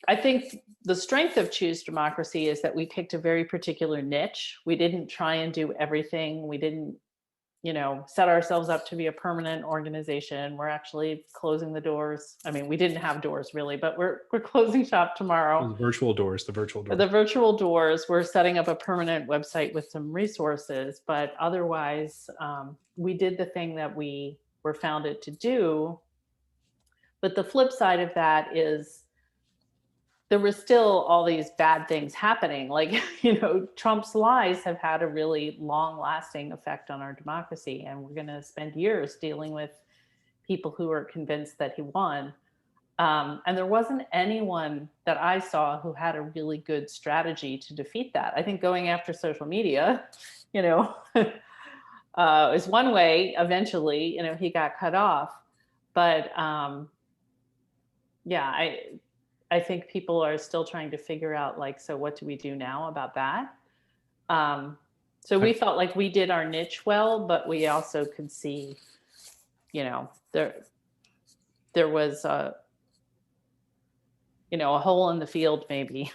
I think the strength of Choose Democracy is that we picked a very particular niche. We didn't try and do everything. We didn't, set ourselves up to be a permanent organization. We're actually closing the doors. I mean, we didn't have doors really, but we're closing shop tomorrow. The virtual doors, the virtual doors. The virtual doors. We're setting up a permanent website with some resources, but otherwise, we did the thing that we were founded to do. But the flip side of that is there were still all these bad things happening. Like, Trump's lies have had a really long lasting effect on our democracy. And we're going to spend years dealing with people who are convinced that he won. And there wasn't anyone that I saw who had a really good strategy to defeat that. I think going after social media, is one way. Eventually, he got cut off. But yeah, I think people are still trying to figure out, like, so what do we do now about that? So we felt like we did our niche well, but we also could see, there was a hole in the field, maybe.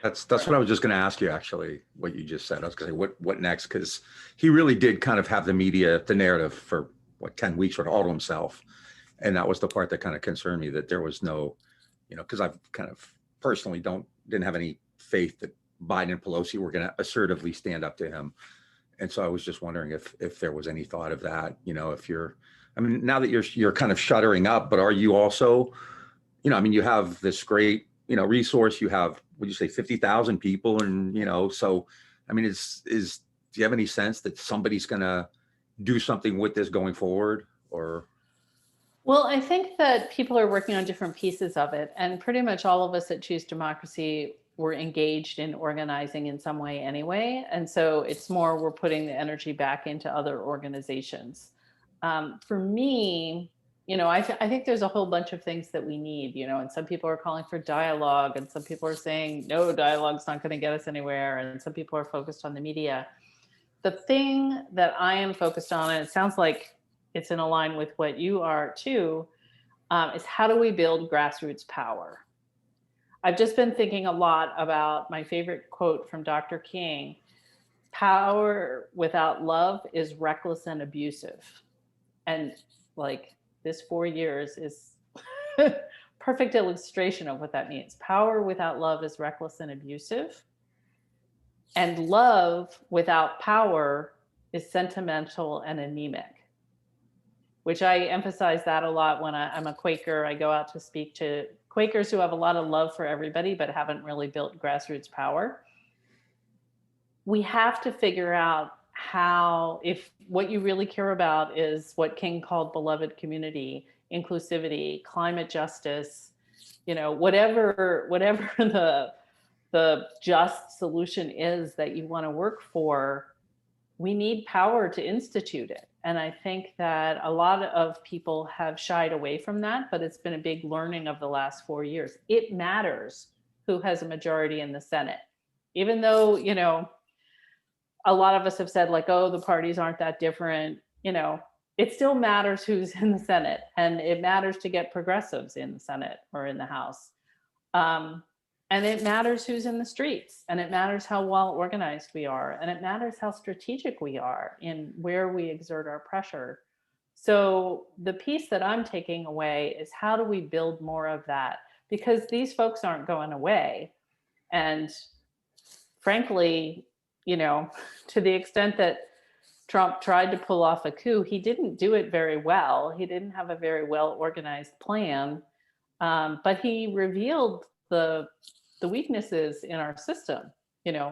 That's what I was just going to ask you, actually, what you just said. I was going to say, what next? Because he really did kind of have the media, the narrative for 10 weeks sort of all to himself. And that was the part that kind of concerned me, that there was no, because I've kind of personally didn't have any faith that Biden and Pelosi were going to assertively stand up to him. And so I was just wondering if there was any thought of that, now that you're kind of shuttering up, but are you also, you have this great, resource, you have, would you say 50,000 people? And, so, do you have any sense that somebody's going to do something with this going forward, or? Well, I think that people are working on different pieces of it, and pretty much all of us at Choose Democracy were engaged in organizing in some way anyway. And so it's more, we're putting the energy back into other organizations. For me, I think there's a whole bunch of things that we need, and some people are calling for dialogue, and some people are saying, no, dialogue's not going to get us anywhere. And some people are focused on the media. The thing that I am focused on, and it sounds like it's in line with what you are too, is how do we build grassroots power? I've just been thinking a lot about my favorite quote from Dr. King: power without love is reckless and abusive. And like, this 4 years is perfect illustration of what that means. Power without love is reckless and abusive. And love without power is sentimental and anemic, which I emphasize that a lot when I'm a Quaker. I go out to speak to Quakers who have a lot of love for everybody, but haven't really built grassroots power. We have to figure out how, if what you really care about is what King called beloved community, inclusivity, climate justice, whatever the just solution is that you want to work for, we need power to institute it. And I think that a lot of people have shied away from that, but it's been a big learning of the last 4 years. It matters who has a majority in the Senate, even though, a lot of us have said, like, oh, the parties aren't that different. It still matters who's in the Senate, and it matters to get progressives in the Senate or in the House. And it matters who's in the streets, and it matters how well organized we are, and it matters how strategic we are in where we exert our pressure. So the piece that I'm taking away is, how do we build more of that? Because these folks aren't going away. And frankly, to the extent that Trump tried to pull off a coup, he didn't do it very well. He didn't have a very well organized plan, but he revealed the weaknesses in our system.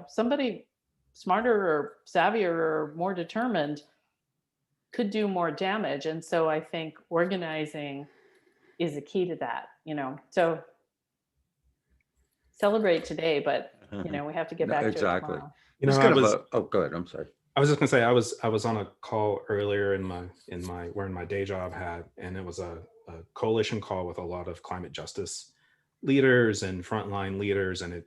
Somebody smarter or savvier or more determined could do more damage. And so I think organizing is a key to that, so celebrate today, but we have to get back to it tomorrow. Go ahead. I'm sorry. I was just gonna say, I was on a call earlier in wearing my day job hat, and it was a coalition call with a lot of climate justice leaders and frontline leaders, and it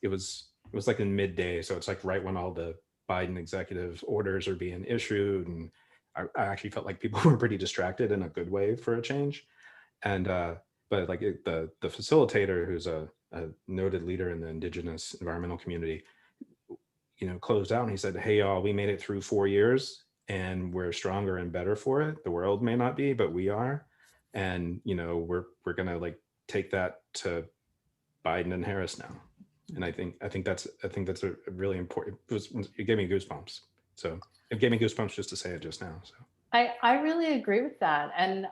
was like in midday, so it's like right when all the Biden executive orders are being issued, and I actually felt like people were pretty distracted in a good way for a change. And but like the facilitator, who's a noted leader in the indigenous environmental community, closed out and he said, "Hey y'all, we made it through 4 years and we're stronger and better for it. The world may not be, but we are. And we're gonna like take that to Biden and Harris now." And I think that's a really important. It gave me goosebumps. So it gave me goosebumps just to say it just now. So I really agree with that. And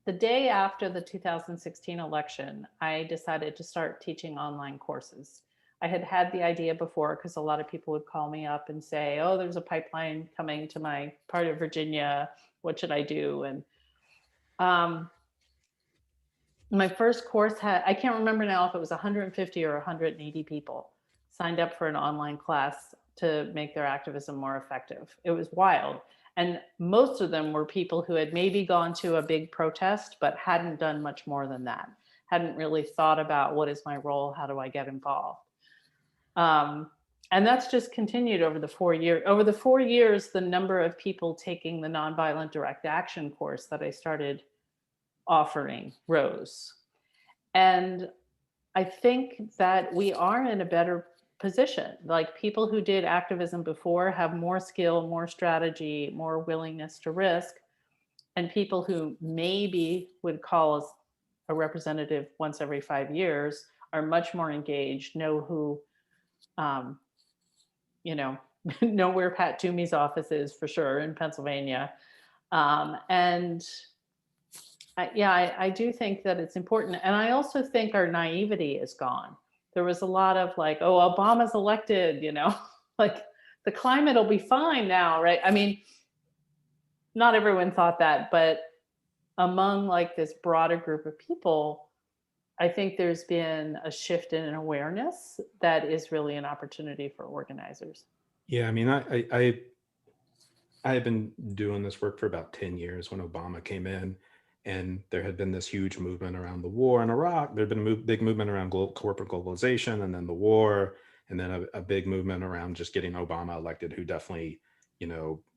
the day after the 2016 election, I decided to start teaching online courses. I had had the idea before because a lot of people would call me up and say, "Oh, there's a pipeline coming to my part of Virginia. What should I do?" And my first course I can't remember now if it was 150 or 180 people signed up for an online class to make their activism more effective. It was wild. And most of them were people who had maybe gone to a big protest, but hadn't done much more than that, hadn't really thought about what is my role, how do I get involved? And that's just continued over the 4 years. Over the 4 years, the number of people taking the nonviolent direct action course that I started offering rose. And I think that we are in a better position. Like people who did activism before have more skill, more strategy, more willingness to risk. And people who maybe would call us a representative once every 5 years are much more engaged, know who, know where Pat Toomey's office is for sure in Pennsylvania. And I do think that it's important. And I also think our naivety is gone. There was a lot of like, "Oh, Obama's elected, like the climate will be fine now," right? I mean, not everyone thought that, but among like this broader group of people, I think there's been a shift in an awareness that is really an opportunity for organizers. yeah, I mean, I had been doing this work for about 10 years when Obama came in, and there had been this huge movement around the war in Iraq. There had been a big movement around corporate globalization, and then the war, and then a big movement around just getting Obama elected, who definitely,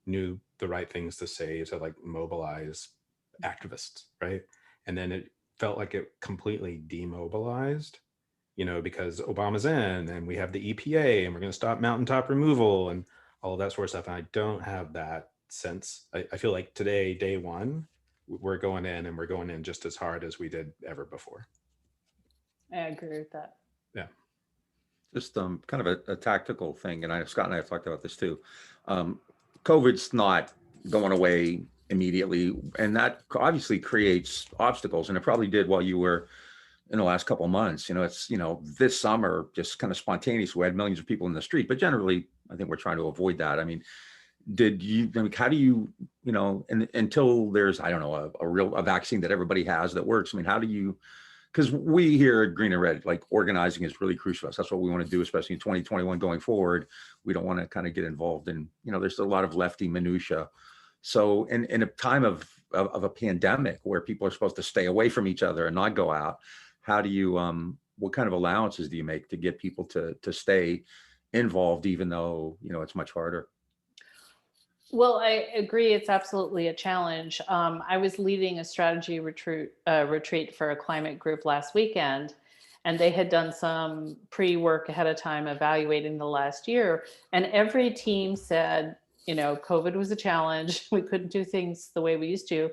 knew the right things to say to like mobilize activists, right? And then it felt like it completely demobilized, because Obama's in and we have the EPA and we're going to stop mountaintop removal and all of that sort of stuff. And I don't have that sense. I feel like today, day one, we're going in and we're going in just as hard as we did ever before. I agree with that. Yeah. Just kind of a tactical thing, and Scott and I have talked about this too. COVID's not going away immediately, and that obviously creates obstacles, and it probably did while you were in the last couple of months. It's this summer just kind of spontaneous. We had millions of people in the street, but generally, I think we're trying to avoid that. I mean, how do you, until there's, I don't know, a vaccine that everybody has that works. I mean, how do you? Because we here at Green and Red, like organizing is really crucial to us. That's what we want to do, especially in 2021 going forward. We don't want to kind of get involved in, there's a lot of lefty minutia. So in a time of a pandemic where people are supposed to stay away from each other and not go out, how do you, what kind of allowances do you make to get people to stay involved, even though, it's much harder? Well, I agree. It's absolutely a challenge. I was leading a strategy retreat for a climate group last weekend, and they had done some pre-work ahead of time evaluating the last year. And every team said, COVID was a challenge. We couldn't do things the way we used to.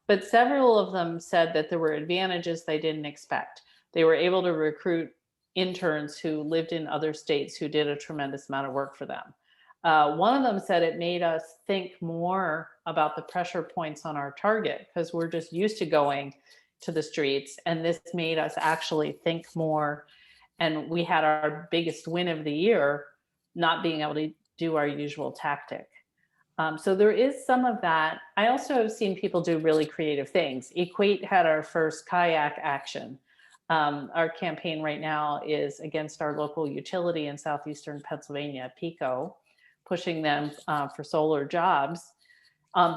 But several of them said that there were advantages they didn't expect. They were able to recruit interns who lived in other states who did a tremendous amount of work for them. One of them said it made us think more about the pressure points on our target because we're just used to going to the streets, and this made us actually think more. And we had our biggest win of the year not being able to do our usual tactic. So there is some of that. I also have seen people do really creative things. Equate had our first kayak action. Our campaign right now is against our local utility in southeastern Pennsylvania, PECO, pushing them for solar jobs.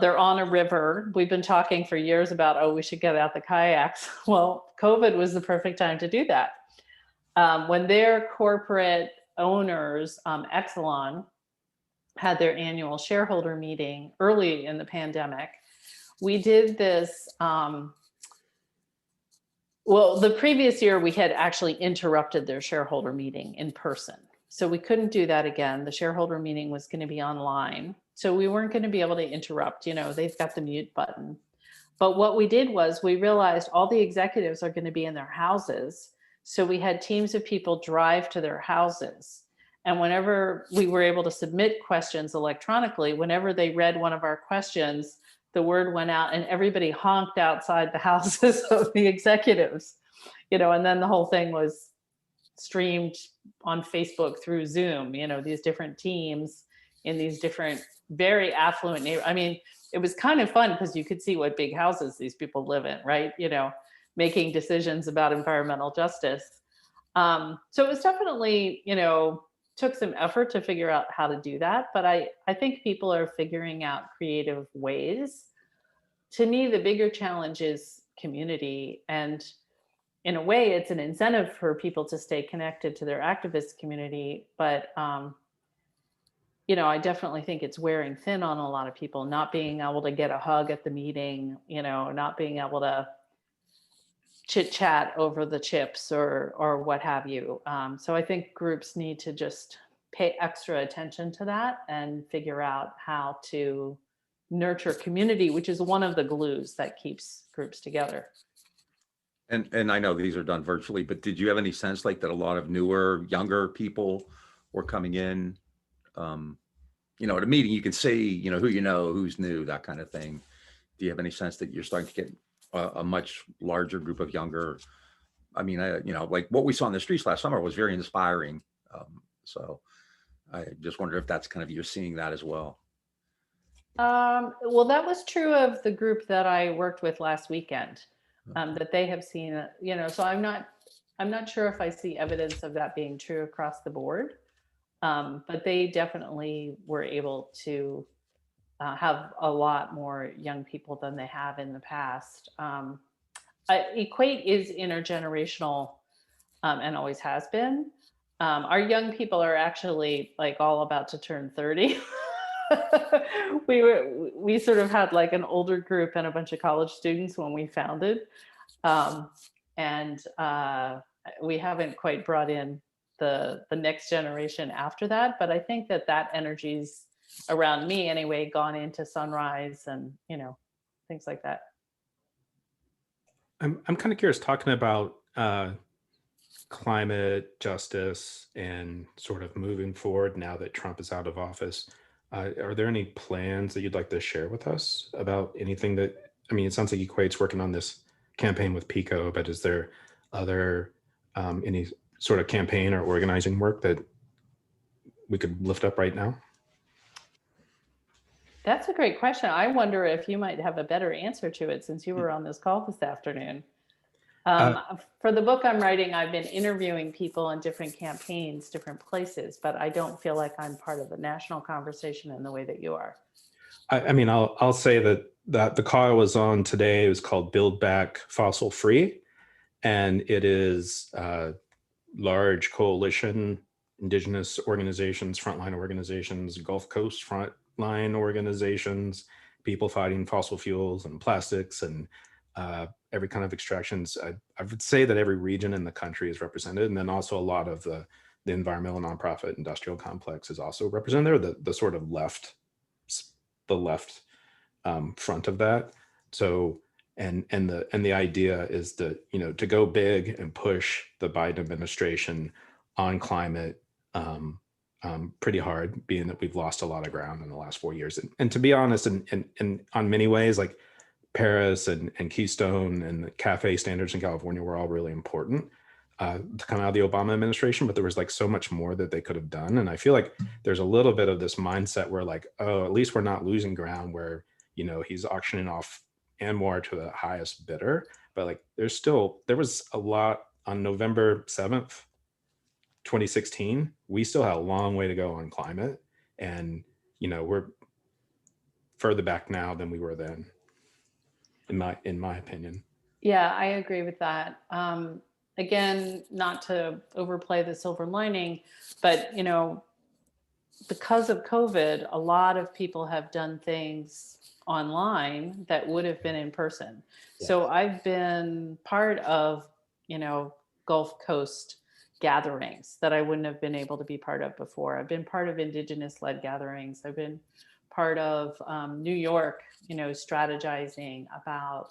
They're on a river. We've been talking for years about, we should get out the kayaks. Well, COVID was the perfect time to do that. When their corporate owners, Exelon, had their annual shareholder meeting early in the pandemic, we did this Well, the previous year, we had actually interrupted their shareholder meeting in person. So we couldn't do that again. The shareholder meeting was going to be online. So we weren't going to be able to interrupt, they've got the mute button. But what we did was we realized all the executives are going to be in their houses. So we had teams of people drive to their houses. And whenever we were able to submit questions electronically, whenever they read one of our questions, the word went out and everybody honked outside the houses of the executives, and then the whole thing was streamed on Facebook through Zoom, these different teams in these different very affluent neighborhoods. I mean, it was kind of fun because you could see what big houses these people live in, right? Making decisions about environmental justice. So it was definitely, took some effort to figure out how to do that. But I think people are figuring out creative ways. To me, the bigger challenge is community. And in a way, it's an incentive for people to stay connected to their activist community. But, I definitely think it's wearing thin on a lot of people, not being able to get a hug at the meeting, not being able to chit chat over the chips or what have you. So I think groups need to just pay extra attention to that and figure out how to nurture community, which is one of the glues that keeps groups together. And I know these are done virtually, but did you have any sense like that a lot of newer, younger people were coming in? At a meeting, you can see, who who's new, that kind of thing. Do you have any sense that you're starting to get a much larger group of younger? I mean, like what we saw in the streets last summer was very inspiring. So I just wonder if that's kind of, you're seeing that as well. Well, that was true of the group that I worked with last weekend, that they have seen, so I'm not sure if I see evidence of that being true across the board. But they definitely were able to have a lot more young people than they have in the past. Equate is intergenerational and always has been. Our young people are actually like all about to turn 30. We sort of had like an older group and a bunch of college students when we founded. And we haven't quite brought in the next generation after that, but I think that energy's around me anyway gone into Sunrise and things like that. I'm kind of curious, talking about climate justice and sort of moving forward now that Trump is out of office. Are there any plans that you'd like to share with us about anything that, it sounds like Equate's working on this campaign with PICO, but is there other any sort of campaign or organizing work that we could lift up right now? That's a great question. I wonder if you might have a better answer to it since you were on this call this afternoon. For the book I'm writing, I've been interviewing people in different campaigns, different places, but I don't feel like I'm part of the national conversation in the way that you are. I'll say that the call I was on today was called Build Back Fossil Free, and it is large coalition, indigenous organizations, frontline organizations, Gulf Coast frontline organizations, people fighting fossil fuels and plastics and every kind of extractions. I would say that every region in the country is represented, and then also a lot of the environmental nonprofit industrial complex is also represented there. The sort of left front of that. So. And the idea is that, to go big and push the Biden administration on climate pretty hard, being that we've lost a lot of ground in the last 4 years. And to be honest, and on many ways, like Paris and Keystone and the CAFE standards in California were all really important to come out of the Obama administration, but there was like so much more that they could have done. And I feel like there's a little bit of this mindset where like, oh, at least we're not losing ground, where, he's auctioning off and more to the highest bidder. But like there was a lot on November 7th, 2016. We still have a long way to go on climate. And, we're further back now than we were then, in my opinion. Yeah, I agree with that. Again, not to overplay the silver lining, but, because of COVID, a lot of people have done things online that would have been in person. Yeah. So I've been part of Gulf Coast gatherings that I wouldn't have been able to be part of before. I've been part of Indigenous-led gatherings. I've been part of New York, strategizing about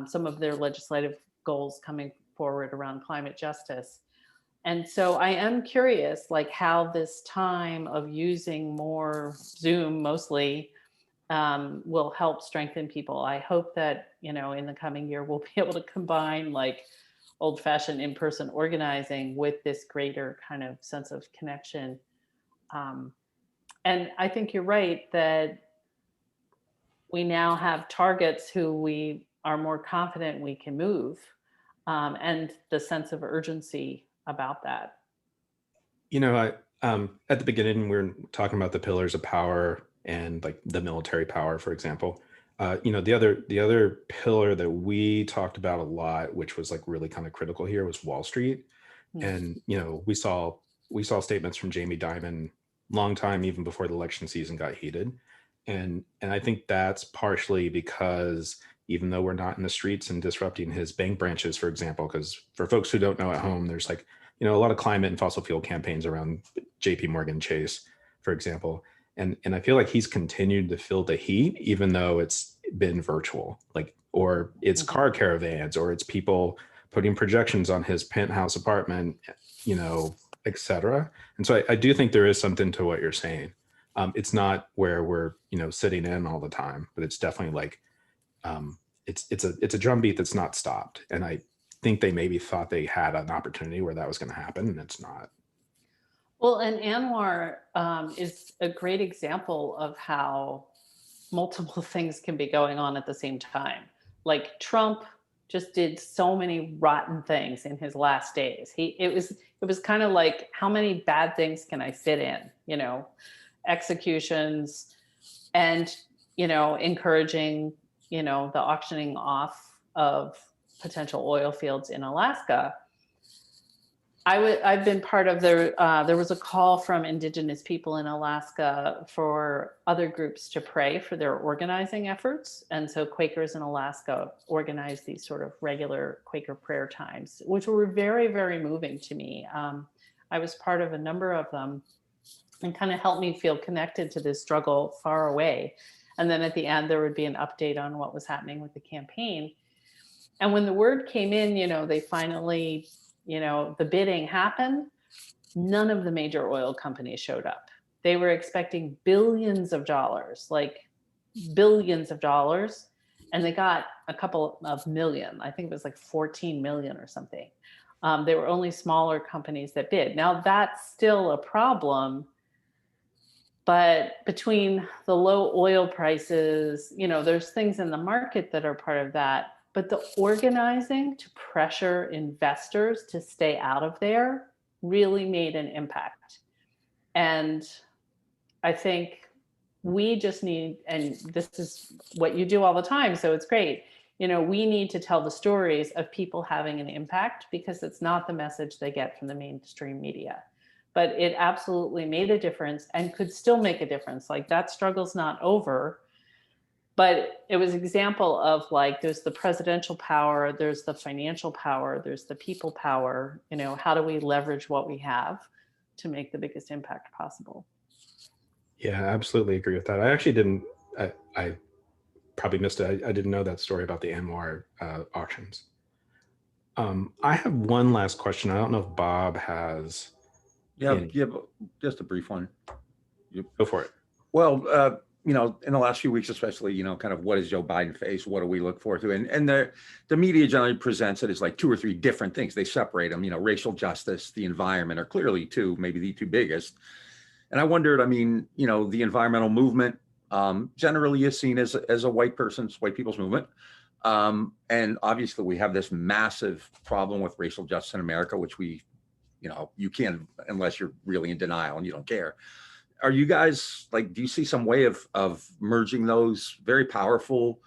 some of their legislative goals coming forward around climate justice. And so I am curious, like how this time of using more Zoom mostly will help strengthen people. I hope that, in the coming year, we'll be able to combine like old-fashioned in-person organizing with this greater kind of sense of connection. And I think you're right that we now have targets who we are more confident we can move, and the sense of urgency about that. At the beginning, we were talking about the pillars of power and like the military power, for example. The other pillar that we talked about a lot, which was like really kind of critical here, was Wall Street. And we saw statements from Jamie Dimon long time even before the election season got heated. And I think that's partially because even though we're not in the streets and disrupting his bank branches, for example, because for folks who don't know at home, there's like, a lot of climate and fossil fuel campaigns around JP Morgan Chase, for example. And I feel like he's continued to feel the heat, even though it's been virtual, or it's car caravans, or it's people putting projections on his penthouse apartment, et cetera. And so I do think there is something to what you're saying. It's not where we're, sitting in all the time, but it's definitely like, it's a drumbeat that's not stopped. And I think they maybe thought they had an opportunity where that was going to happen, and it's not. Well, and Anwar is a great example of how multiple things can be going on at the same time. Like Trump just did so many rotten things in his last days. It was kind of like, how many bad things can I fit in? Executions and, encouraging, the auctioning off of potential oil fields in Alaska. I've been part of there was a call from Indigenous people in Alaska for other groups to pray for their organizing efforts. And so Quakers in Alaska organized these sort of regular Quaker prayer times, which were very, very moving to me. I was part of a number of them and kind of helped me feel connected to this struggle far away. And then at the end, there would be an update on what was happening with the campaign. And when the word came in, they finally, the bidding happened, none of the major oil companies showed up. They were expecting billions of dollars, and they got a couple of million. I think it was like 14 million or something. They were only smaller companies that bid. Now that's still a problem, but between the low oil prices, there's things in the market that are part of that. But the organizing to pressure investors to stay out of there really made an impact. And I think we just need, and this is what you do all the time, so it's great. We need to tell the stories of people having an impact, because it's not the message they get from the mainstream media. But it absolutely made a difference and could still make a difference. Like, that struggle's not over. But it was an example of like, there's the presidential power, there's the financial power, there's the people power. How do we leverage what we have to make the biggest impact possible? Yeah, I absolutely agree with that. I actually didn't, I probably missed it. I didn't know that story about the Anwar auctions. I have one last question. I don't know if Bob has. Yeah, just a brief one. Go for it. Well, in the last few weeks, especially, kind of what does Joe Biden face? What do we look forward to? And the media generally presents it as like 2 or 3 different things. They separate them, racial justice, the environment are clearly maybe the 2 biggest. And I wondered, the environmental movement generally is seen as a white people's movement. And obviously we have this massive problem with racial justice in America, which you can't, unless you're really in denial and you don't care. Are you guys do you see some way of merging those very powerful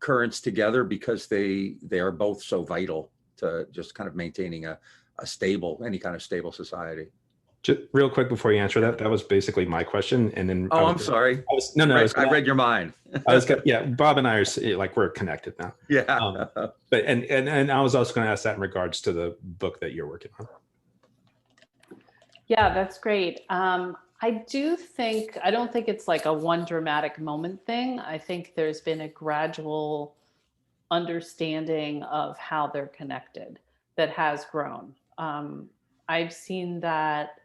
currents together, because they are both so vital to just kind of maintaining any kind of stable society? Just real quick before you answer that, that was basically my question. And then Oh, I'm sorry. no, no, I read your mind. yeah, Bob and I are like, we're connected now. Yeah. But, and I was also going to ask that in regards to the book that you're working on. Yeah, that's great. I don't think it's like a one dramatic moment thing. I think there's been a gradual understanding of how they're connected that has grown. I've seen that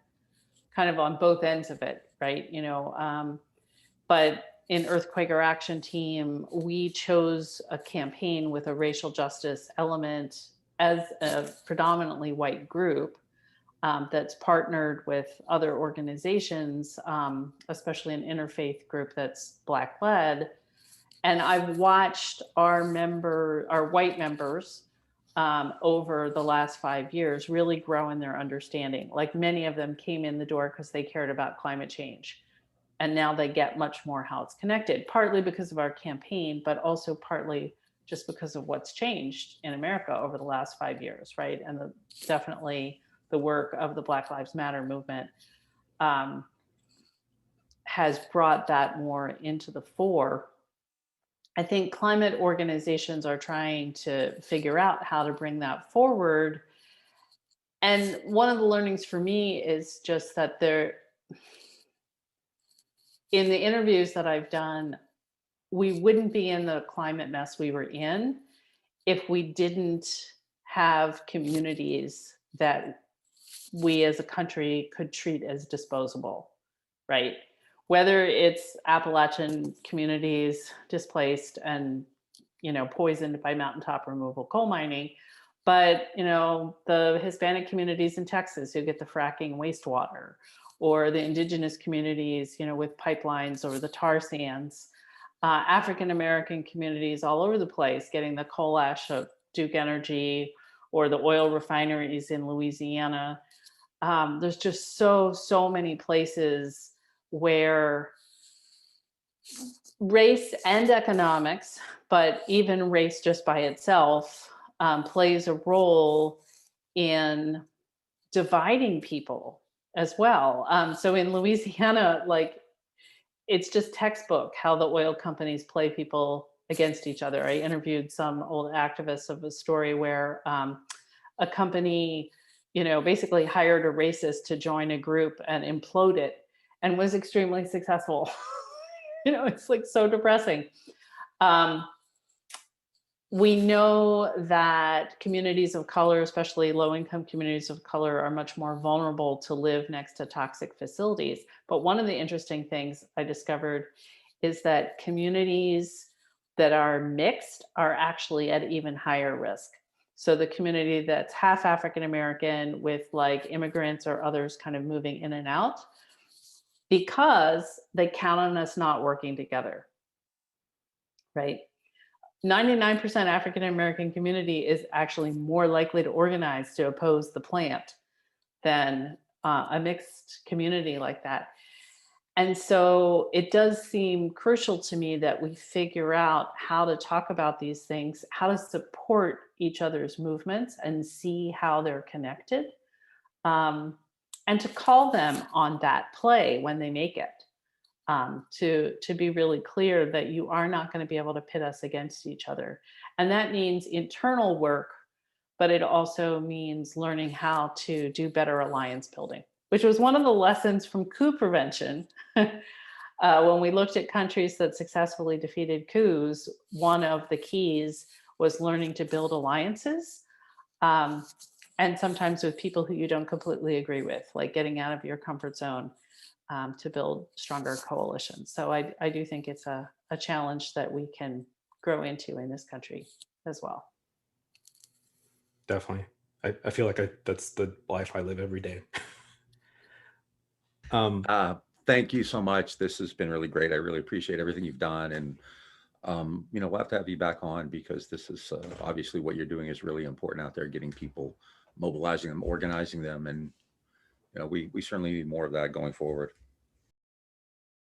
kind of on both ends of it, right? But in Earthquaker Action Team, we chose a campaign with a racial justice element as a predominantly white group that's partnered with other organizations, especially an interfaith group that's Black led. And I've watched our white members over the last 5 years really grow in their understanding. Like many of them came in the door because they cared about climate change. And now they get much more how it's connected, partly because of our campaign, but also partly just because of what's changed in America over the last 5 years, right? And definitely the work of the Black Lives Matter movement has brought that more into the fore. I think climate organizations are trying to figure out how to bring that forward. And one of the learnings for me is just that in the interviews that I've done, we wouldn't be in the climate mess we were in if we didn't have communities that we as a country could treat as disposable, right? Whether it's Appalachian communities displaced and poisoned by mountaintop removal coal mining, but the Hispanic communities in Texas who get the fracking wastewater, or the indigenous communities with pipelines over the tar sands, African American communities all over the place getting the coal ash of Duke Energy or the oil refineries in Louisiana. There's just so many places where race and economics, but even race just by itself, plays a role in dividing people as well. So in Louisiana, like it's just textbook how the oil companies play people against each other. I interviewed some old activists of a story where a company, basically hired a racist to join a group and implode it and was extremely successful. It's like so depressing. We know that communities of color, especially low-income communities of color, are much more vulnerable to live next to toxic facilities. But one of the interesting things I discovered is that communities that are mixed are actually at even higher risk. So the community that's half African American with like immigrants or others kind of moving in and out, because they count on us not working together, right? 99% African American community is actually more likely to organize to oppose the plant than a mixed community like that. And so it does seem crucial to me that we figure out how to talk about these things, how to support each other's movements and see how they're connected, and to call them on that play when they make it. To be really clear that you are not going to be able to pit us against each other. And that means internal work, but it also means learning how to do better alliance building, which was one of the lessons from coup prevention. When we looked at countries that successfully defeated coups, one of the keys was learning to build alliances. And sometimes with people who you don't completely agree with, like getting out of your comfort zone. To build stronger coalitions. So I do think it's a challenge that we can grow into in this country as well. Definitely. I feel like that's the life I live every day. Thank you so much. This has been really great. I really appreciate everything you've done. And, we'll have to have you back on because this is obviously what you're doing is really important out there, getting people, mobilizing them, organizing them. And, we certainly need more of that going forward.